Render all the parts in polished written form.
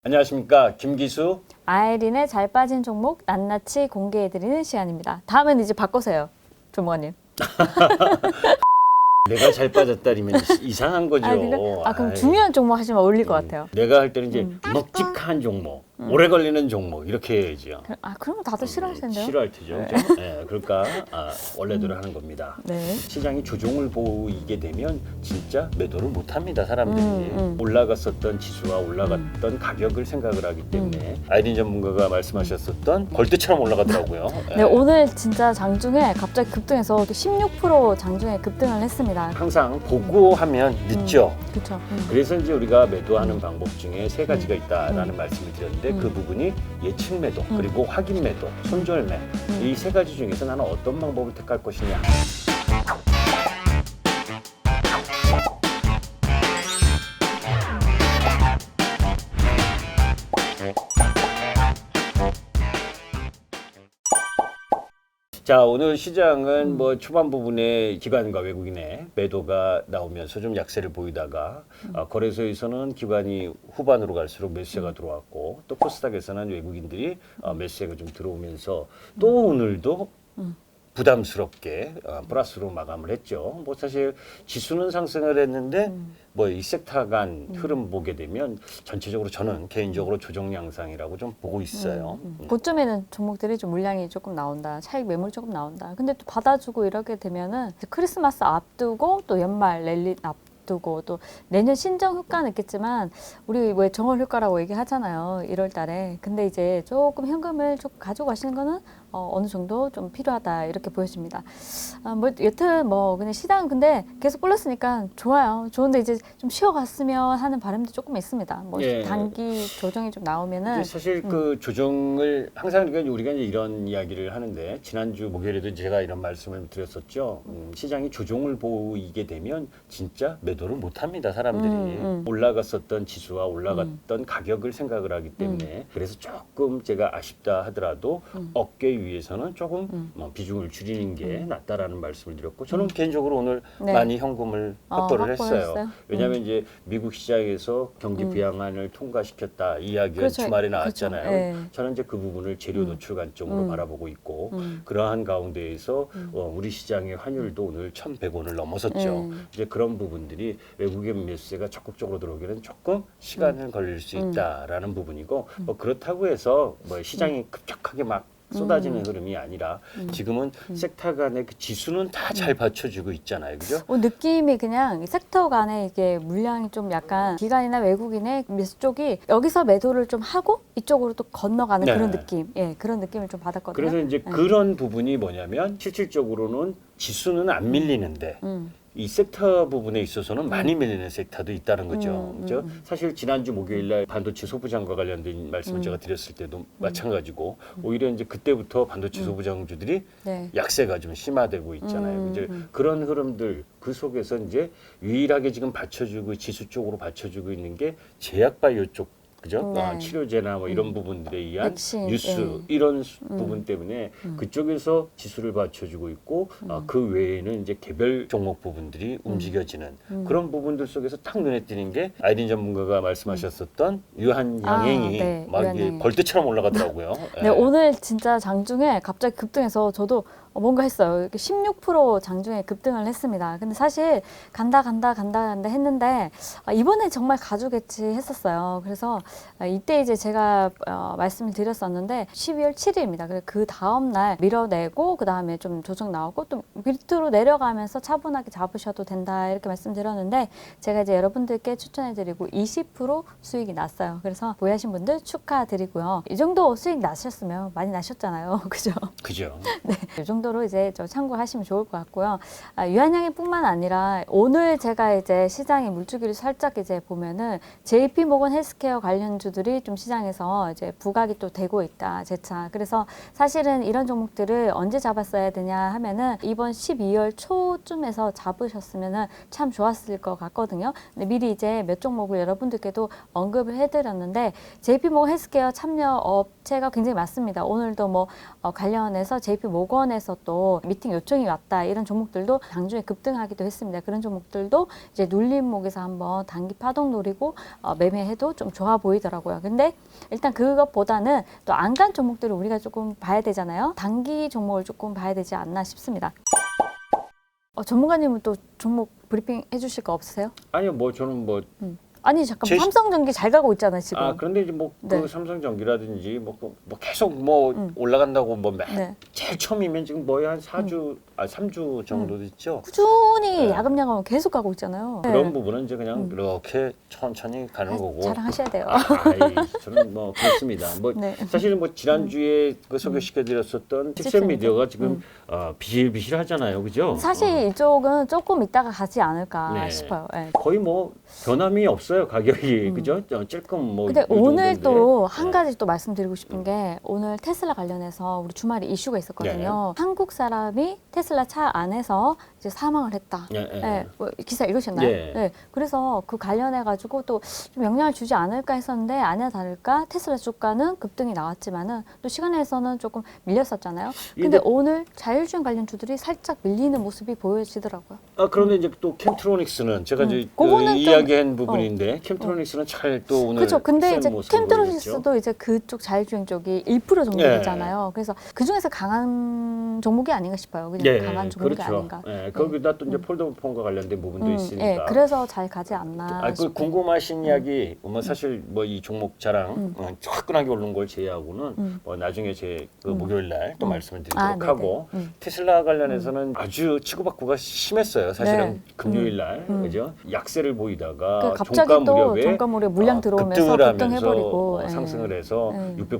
안녕하십니까, 김기수. 아이린의 잘 빠진 종목 낱낱이 공개해드리는 시간입니다. 다음엔 이제 바꿔서요, 조모님. 내가 잘 빠졌다리면 이상한 거죠. 그럼 아이, 중요한 종목 하시면 어울릴 것 같아요. 내가 할 때는 이제 묵직한 종목, 오래 걸리는 종목 이렇게 해야죠. 그러면 다들 싫어할 텐데요. 싫어할 테죠. 그죠? 네, 그러니까 원래대로 하는 겁니다. 네. 시장이 조종을 보이게 되면 진짜 매도를 못합니다. 사람들이 올라갔었던 지수와 올라갔던 가격을 생각을 하기 때문에 아이린 전문가가 말씀하셨었던 벌떼처럼 올라가더라고요. 네, 오늘 진짜 장중에 갑자기 급등해서 16% 장중에 급등을 했습니다. 항상 보고 하면 늦죠. 그렇죠. 그래서 이제 우리가 매도하는 방법 중에 세 가지가 있다라는 말씀을 드렸는데 그 부분이 예측 매도, 그리고 확인 매도, 손절매 이 세 가지 중에서 나는 어떤 방법을 택할 것이냐. 자, 오늘 시장은 뭐 초반 부분에 기관과 외국인의 매도가 나오면서 좀 약세를 보이다가 거래소에서는 기관이 후반으로 갈수록 매수세가 들어왔고 또 코스닥에서는 외국인들이 매수세가 좀 들어오면서 또 오늘도 부담스럽게 플러스로 마감을 했죠. 뭐 사실 지수는 상승을 했는데 뭐 이 섹터 간 흐름 보게 되면 전체적으로 저는 개인적으로 조정 양상이라고 좀 보고 있어요. 고점에는 종목들이 좀 물량이 조금 나온다, 차익 매물이 조금 나온다. 근데 또 받아주고 이렇게 되면은 크리스마스 앞두고 또 연말 랠리 앞두고 또 내년 신정 효과는 있겠지만 우리 왜 정월 효과라고 얘기하잖아요. 1월 달에. 근데 이제 조금 현금을 조금 가지고 가시는 거는 어느 정도 좀 필요하다 이렇게 보여집니다. 뭐 여튼 뭐 그냥 시장 근데 계속 올랐으니까 좋아요. 좋은데 이제 좀 쉬어갔으면 하는 바람도 조금 있습니다. 뭐 예. 단기 조정이 좀 나오면은 사실 그 조정을 항상 우리가 이제 이런 이야기를 하는데 지난주 목요일에도 제가 이런 말씀을 드렸었죠. 시장이 조정을 보이게 되면 진짜 매도를 못합니다. 사람들이 올라갔었던 지수와 올라갔던 가격을 생각을 하기 때문에 그래서 조금 제가 아쉽다 하더라도 어깨 위해서는 조금 비중을 줄이는 게 낫다라는 말씀을 드렸고 저는 개인적으로 오늘 네. 많이 현금을 확보를 했어요. 왜냐하면 음. 이제 미국 시장에서 경기 부양안을 통과시켰다 이 이야기가 그렇죠. 주말에 나왔잖아요. 그렇죠. 네. 저는 이제 그 부분을 재료 노출 관점으로 바라보고 있고 그러한 가운데에서 우리 시장의 환율도 오늘 1,100원을 넘어섰죠. 이제 그런 부분들이 외국인 매수세가 적극적으로 들어오기는 조금 시간을 걸릴 수 있다라는 부분이고 뭐 그렇다고 해서 뭐 시장이 급격하게 막 쏟아지는 흐름이 아니라 지금은 섹터 간의 그 지수는 다 잘 받쳐주고 있잖아요. 그죠? 느낌이 그냥 섹터 간에 이게 물량이 좀 약간 기관이나 외국인의 매수 쪽이 여기서 매도를 좀 하고 이쪽으로 또 건너가는 네. 그런 느낌. 예, 그런 느낌을 좀 받았거든요. 그래서 이제 그런 부분이 뭐냐면 실질적으로는 지수는 안 밀리는데 이 섹터 부분에 있어서는 많이 밀리는 섹터도 있다는 거죠. 그죠? 사실 지난주 목요일 날 반도체 소부장과 관련된 말씀을 제가 드렸을 때도 마찬가지고 오히려 이제 그때부터 반도체 소부장주들이 네. 약세가 좀 심화되고 있잖아요. 이제 그런 흐름들 그 속에서 이제 유일하게 지금 받쳐주고 지수 쪽으로 받쳐주고 있는 게 제약바이오 쪽 그죠? 네. 치료제나 뭐 이런 부분들에 의한 백신, 뉴스 예. 이런 부분 때문에 그쪽에서 지수를 받쳐주고 있고 그 외에는 이제 개별 종목 부분들이 움직여지는 그런 부분들 속에서 딱 눈에 띄는 게 아이린 전문가가 말씀하셨었던 유한 양행이 네, 막 이게 유한양행. 벌떼처럼 올라가더라고요. 네, 오늘 진짜 장중에 갑자기 급등해서 저도 뭔가 했어요. 이렇게 16% 장중에 급등을 했습니다. 근데 사실 간다 했는데 이번에 정말 가주겠지 했었어요. 그래서 이때 이제 제가 말씀을 드렸었는데 12월 7일입니다. 그래서 그 다음 날 밀어내고 그 다음에 좀 조정 나오고 또 밑으로 내려가면서 차분하게 잡으셔도 된다 이렇게 말씀드렸는데 제가 이제 여러분들께 추천해드리고 20% 수익이 났어요. 그래서 보유하신 분들 축하드리고요. 이 정도 수익 나셨으면 많이 나셨잖아요. 그죠? 그죠. 네, 이 정도로 이제 좀 참고하시면 좋을 것 같고요. 유한양행뿐만 아니라 오늘 제가 이제 시장의 물주기를 살짝 이제 보면은 JP 모건 헬스케어 관련주들이 좀 시장에서 이제 부각이 또 되고 있다 재차. 그래서 사실은 이런 종목들을 언제 잡았어야 되냐 하면은 이번 12월 초쯤에서 잡으셨으면은 참 좋았을 것 같거든요. 근데 미리 이제 몇 종목을 여러분들께도 언급을 해드렸는데 JP 모건 헬스케어 참여 업체가 굉장히 많습니다. 오늘도 뭐 관련해서 JP 모건에서 시장에서 또 미팅 요청이 왔다 이런 종목들도 장중에 급등하기도 했습니다. 그런 종목들도 이제 눌림목에서 한번 단기 파동 노리고 매매해도 좀 좋아 보이더라고요. 근데 일단 그것보다는 또 안 간 종목들을 우리가 조금 봐야 되잖아요. 단기 종목을 조금 봐야 되지 않나 싶습니다. 전문가님은 또 종목 브리핑 해주실 거 없으세요? 아니요, 뭐 저는 뭐 아니 잠깐만 삼성전기 잘 가고 있잖아요 지금. 아 그런데 이제 뭐 그 네. 삼성전기라든지 뭐 계속 뭐 올라간다고 뭐 네. 제일 처음이면 지금 거의 한 4주 3주 정도 됐죠. 꾸준히 네. 야금야금 계속 가고 있잖아요. 그런 네. 부분은 이제 그냥 이렇게 천천히 가는 거고. 자랑하셔야 돼요. 저는 뭐 그렇습니다. 뭐 네. 사실은 뭐 지난주에 그 소개시켜드렸었던 틱센 미디어가 지금 비실비실하잖아요, 그죠? 사실 이쪽은 조금 있다가 가지 않을까 네. 싶어요. 네. 거의 뭐 변함이 없어요, 가격이 그죠? 찔끔 뭐. 근데 이 오늘 정도인데. 또 한 네. 가지 또 말씀드리고 싶은 게 오늘 테슬라 관련해서 우리 주말에 이슈가 있었거든요. 한국 사람이 테슬라 차 안에서 이제 사망을 했다. 예, 예. 네, 뭐 기사 읽으셨나요? 예. 네. 그래서 그 관련해 가지고 또 좀 영향을 주지 않을까 했었는데 아니나 다를까 테슬라 주가는 급등이 나왔지만은 또 시간에서는 조금 밀렸었잖아요. 근데 오늘 자율주행 관련주들이 살짝 밀리는 모습이 보여지더라고요. 아 그런데 이제 또 캠트로닉스는 제가 이제 그거는 좀- 이야기한 부분인데 캠트로닉스는 잘 또 오늘 그렇죠. 근데 쌩 이제 모습을 캠트로닉스도 이제 그쪽 자율주행 쪽이 1% 정도 예. 되잖아요. 그래서 그 중에서 강한 종목이 아닌가 싶어요. 그냥 예, 강한 종목이 그렇죠. 아닌가. 예, 거기다 또 이제 폴더폰과 관련된 부분도 있으니까. 예, 그래서 잘 가지 않나. 그 싶어요. 궁금하신 이야기, 뭐 사실 뭐 이 종목 자랑 화끈하게 오른 걸 제외하고는 뭐 나중에 제 그 목요일 날 또 말씀을 드리도록 아, 네네. 하고 테슬라 관련해서는 아주 치고받고가 심했어요. 사실은 네. 금요일 날 그죠? 약세를 보이다가 그 갑자기 종가 또 무렵에 종가 무렵에 물량 들어오면서 급등을 급등해버리고, 하면서 예. 상승을 해서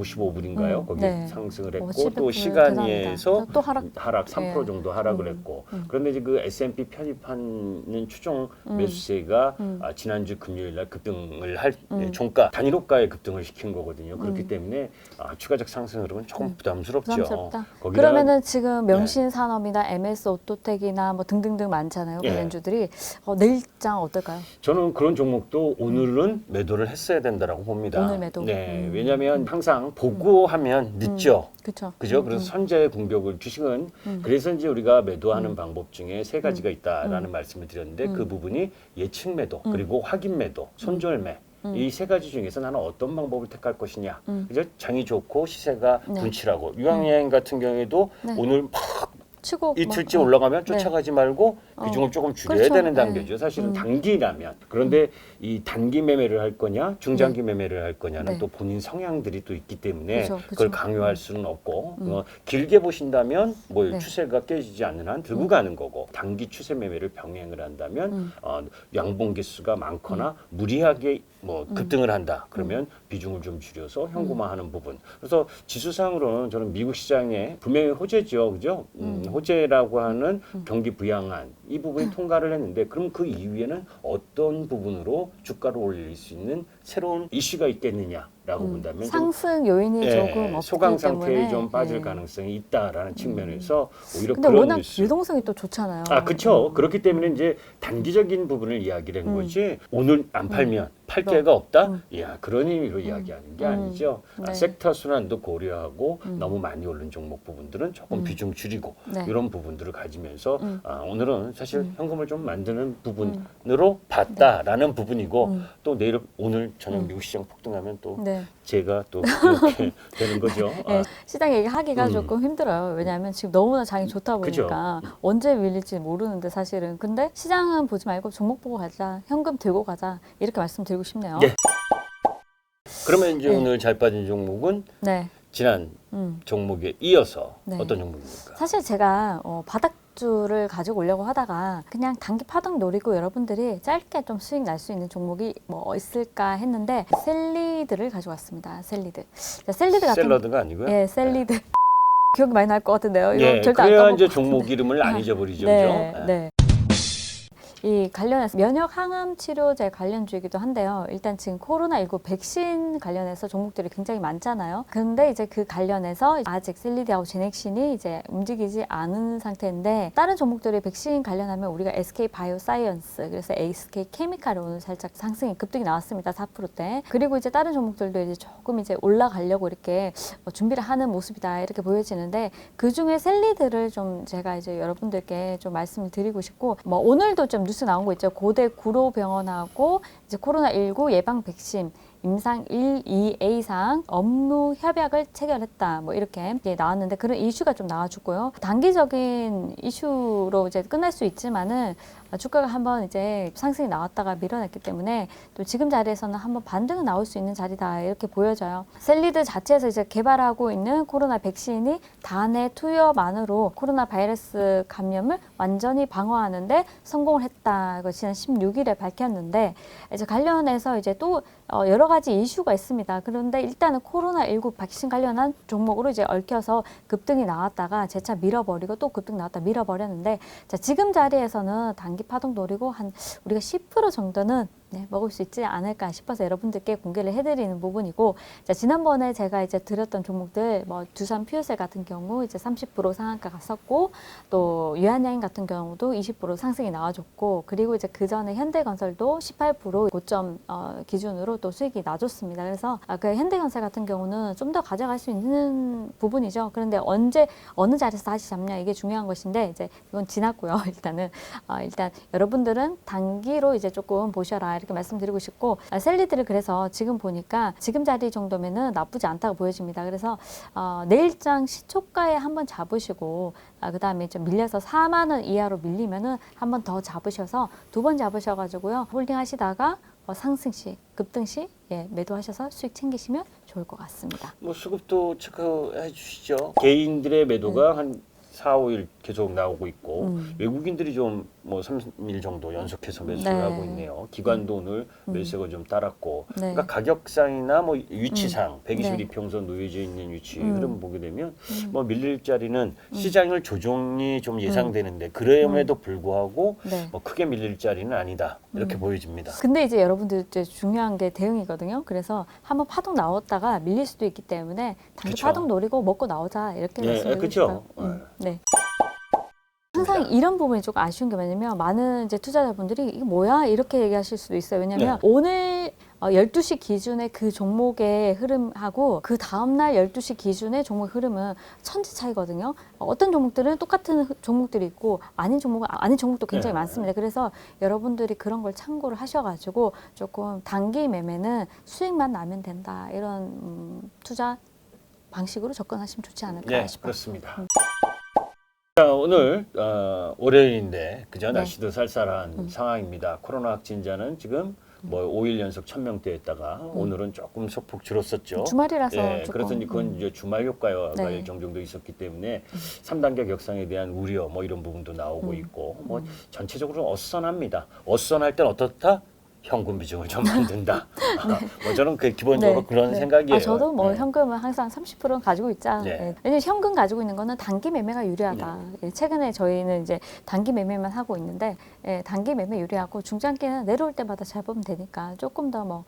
695불인가요? 거기 네. 상승을 했고 700 또 불 시간에서 대단하다. 또 하락. 3% 예. 정도 하락을 했고 그런데 이제 그 S&P 편입하는 추종 매수세가 지난주 금요일 날 급등을 할 종가 단일호가에 급등을 시킨 거거든요. 그렇기 때문에 추가적 상승 흐름은 조금 부담스럽죠. 부담스럽다. 거기다가- 그러면은 지금 명신산업이나 MS 오토텍이나 뭐 등등등 많잖아요. 예. 관련주들이 내일장 어떨까요? 저는 그런 종목도 오늘은 매도를 했어야 된다라고 봅니다. 오늘 매도? 네, 왜냐하면 항상 보고하면 늦죠. 그렇죠. 그죠? 그래서 선제 공격을 주식은 그래서 이제 우리가 매도하는 방법 중에 세 가지가 있다라는 말씀을 드렸는데 그 부분이 예측 매도 그리고 확인 매도, 손절매 이 세 가지 중에서 나는 어떤 방법을 택할 것이냐. 그죠? 장이 좋고 시세가 네. 분출하고 유황여행 같은 경우에도 네. 오늘 막 치고 이틀째 뭐, 올라가면 네. 쫓아가지 말고 비중을 조금 줄여야 그렇죠. 되는 네. 단계죠. 사실은 단기라면. 그런데 이 단기 매매를 할 거냐, 중장기 매매를 할 거냐는 네. 또 본인 성향들이 또 있기 때문에 그렇죠. 그걸 그렇죠. 강요할 수는 없고 길게 보신다면 뭐 네. 추세가 깨지지 않는 한 들고 가는 거고 단기 추세 매매를 병행을 한다면 양봉 개수가 많거나 무리하게 뭐 급등을 한다. 그러면 비중을 좀 줄여서 현금화하는 부분. 그래서 지수상으로는 저는 미국 시장에 분명히 호재죠, 그죠? 호재라고 하는 경기 부양안 이 부분이 통과를 했는데 그럼 그 이후에는 어떤 부분으로 주가를 올릴 수 있는 새로운 이슈가 있겠느냐라고 본다면 좀 상승 요인이 조금 없기 소강 때문에 상태에 좀 빠질 예. 가능성이 있다라는 측면에서 오히려 근데 그런 워낙 뉴스. 유동성이 또 좋잖아요. 그렇죠. 그렇기 때문에 이제 단기적인 부분을 이야기를 한 거지. 오늘 안 팔면 팔 데가 없다. 야 그런 의미로 이야기하는 게 아니죠. 네. 섹터 순환도 고려하고 너무 많이 오른 종목 부분들은 조금 비중 줄이고 네. 이런 부분들을 가지면서 오늘은 사실 현금을 좀 만드는 부분으로 봤다라는 부분이고 또 내일 오늘 저녁 미국 시장 폭등하면 또 네. 제가 또 그렇게 되는 거죠. 네, 시장 얘기하기가 조금 힘들어요. 왜냐하면 지금 너무나 장이 좋다 보니까 언제 밀릴지 모르는데 사실은. 근데 시장은 보지 말고 종목 보고 가자. 현금 들고 가자. 이렇게 말씀드리고 싶네요. 예. 그러면 이제 네. 오늘 잘 빠진 종목은 네. 지난 종목에 이어서 네. 어떤 종목입니까? 사실 제가 바닥주를 가지고 오려고 하다가 그냥 단기 파동 노리고 여러분들이 짧게 좀 수익 날 수 있는 종목이 뭐 있을까 했는데 샐리드를 가져왔습니다. 샐리드. 자, 샐리드 같은 샐러드가 아니고요. 예, 샐리드. 기억이 많이 날 것 같은데요. 이거 예, 절대 안 그래야 까먹을 이제 것 종목 같은데. 이름을 안 잊어버리죠, 네, 그죠? 네. 이 관련해서 면역 항암 치료제 관련주이기도 한데요. 일단 지금 코로나19 백신 관련해서 종목들이 굉장히 많잖아요. 근데 이제 그 관련해서 아직 셀리드하고 제넥신이 이제 움직이지 않은 상태인데 다른 종목들이 백신 관련하면 우리가 SK 바이오사이언스 그래서 SK 케미칼이 오늘 살짝 상승이 급등이 나왔습니다. 4%대. 그리고 이제 다른 종목들도 이제 조금 이제 올라가려고 이렇게 준비를 하는 모습이다 이렇게 보여지는데 그 중에 셀리드를 좀 제가 이제 여러분들께 좀 말씀을 드리고 싶고 뭐 오늘도 좀 뉴스 나온 거 있죠. 고대 구로병원하고 이제 코로나19 예방 백신 임상 1, 2A상 업무 협약을 체결했다. 뭐 이렇게 나왔는데 그런 이슈가 좀 나와주고요. 단기적인 이슈로 이제 끝날 수 있지만은 주가가 한번 이제 상승이 나왔다가 밀어냈기 때문에 또 지금 자리에서는 한번 반등은 나올 수 있는 자리다 이렇게 보여져요. 셀리드 자체에서 이제 개발하고 있는 코로나 백신이 단해 투여만으로 코로나 바이러스 감염을 완전히 방어하는데 성공을 했다. 이거 지난 16일에 밝혔는데 이제 관련해서 이제 또 여러 가지 이슈가 있습니다. 그런데 일단은 코로나19 백신 관련한 종목으로 이제 얽혀서 급등이 나왔다가 재차 밀어버리고 또 급등 나왔다 밀어버렸는데 자, 지금 자리에서는 단기 파동 노리고 한 우리가 10% 정도는 먹을 수 있지 않을까 싶어서 여러분들께 공개를 해드리는 부분이고 자, 지난번에 제가 이제 드렸던 종목들 뭐 두산 퓨어셀 같은 경우 이제 30% 상한가 갔었고 또 유한양행 같은 경우도 20% 상승이 나와줬고 그리고 이제 그 전에 현대건설도 18% 고점 기준으로 또 수익이 나줬습니다. 그래서 그 현대건설 같은 경우는 좀 더 가져갈 수 있는 부분이죠. 그런데 언제 어느 자리에서 다시 잡냐 이게 중요한 것인데 이제 이건 지났고요. 일단은 일단 여러분들은 단기로 이제 조금 보셔라. 이렇게 말씀드리고 싶고 셀리드를 그래서 지금 보니까 지금 자리 정도면은 나쁘지 않다고 보여집니다. 그래서 내일장 시초가에 한번 잡으시고 그 다음에 좀 밀려서 4만 원 이하로 밀리면은 한번 더 잡으셔서 두 번 잡으셔가지고요 홀딩 하시다가 상승 시, 급등 시 매도하셔서 수익 챙기시면 좋을 것 같습니다. 뭐 수급도 체크해 주시죠. 개인들의 매도가 한 4, 5일 계속 나오고 있고 외국인들이 좀 뭐 3일 정도 연속해서 매수를 하고 있네요. 기관도 오늘 매수가 좀 따랐고 그러니까 가격상이나 뭐 위치상 122평선 놓여져 있는 위치 흐름 보게 되면 뭐 밀릴 자리는 시장을 조정이 좀 예상되는데 그럼에도 불구하고 뭐 크게 밀릴 자리는 아니다. 이렇게 보여집니다. 근데 이제 여러분들 이제 중요한 게 대응이거든요. 그래서 한번 파동 나왔다가 밀릴 수도 있기 때문에 단기 그쵸. 파동 노리고 먹고 나오자 이렇게 말씀드리고 싶어요. 네. 항상 이런 부분이 조금 아쉬운 게 뭐냐면 많은 이제 투자자분들이 이게 뭐야 이렇게 얘기하실 수도 있어요. 왜냐하면 오늘 12시 기준의 그 종목의 흐름하고 그 다음날 12시 기준의 종목 흐름은 천지 차이거든요. 어떤 종목들은 똑같은 종목들이 있고 아닌 종목도 굉장히 많습니다. 그래서 여러분들이 그런 걸 참고를 하셔가지고 조금 단기 매매는 수익만 나면 된다 이런 투자 방식으로 접근하시면 좋지 않을까 싶어요. 그렇습니다. 자, 오늘 월요일인데 그저 날씨도 쌀쌀한 상황입니다. 코로나 확진자는 지금 뭐 5일 연속 1000명대였다가 오늘은 조금 소폭 줄었었죠. 주말이라서 조금. 그래서 그건 이제 주말 효과가 일정 정도 있었기 때문에 3단계 격상에 대한 우려 뭐 이런 부분도 나오고 있고 뭐 전체적으로 어수선합니다. 어수선할 땐 어떻다? 현금 비중을 좀 만든다. 뭐 저는 그 기본적으로 그런 생각이에요. 저도 뭐 현금은 항상 30%는 가지고 있자. 왜냐면 현금 가지고 있는 거는 단기 매매가 유리하다. 최근에 저희는 이제 단기 매매만 하고 있는데 단기 매매 유리하고 중장기는 내려올 때마다 잡으면 되니까 조금 더 뭐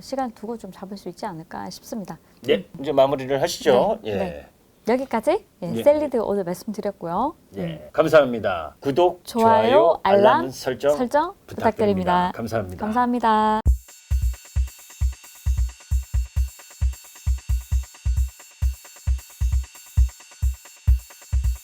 시간 두고 좀 잡을 수 있지 않을까 싶습니다. 이제 마무리를 하시죠. 여기까지 셀리드 오늘 말씀드렸고요. 감사합니다. 구독, 좋아요, 알람 설정 부탁드립니다. 감사합니다. 감사합니다.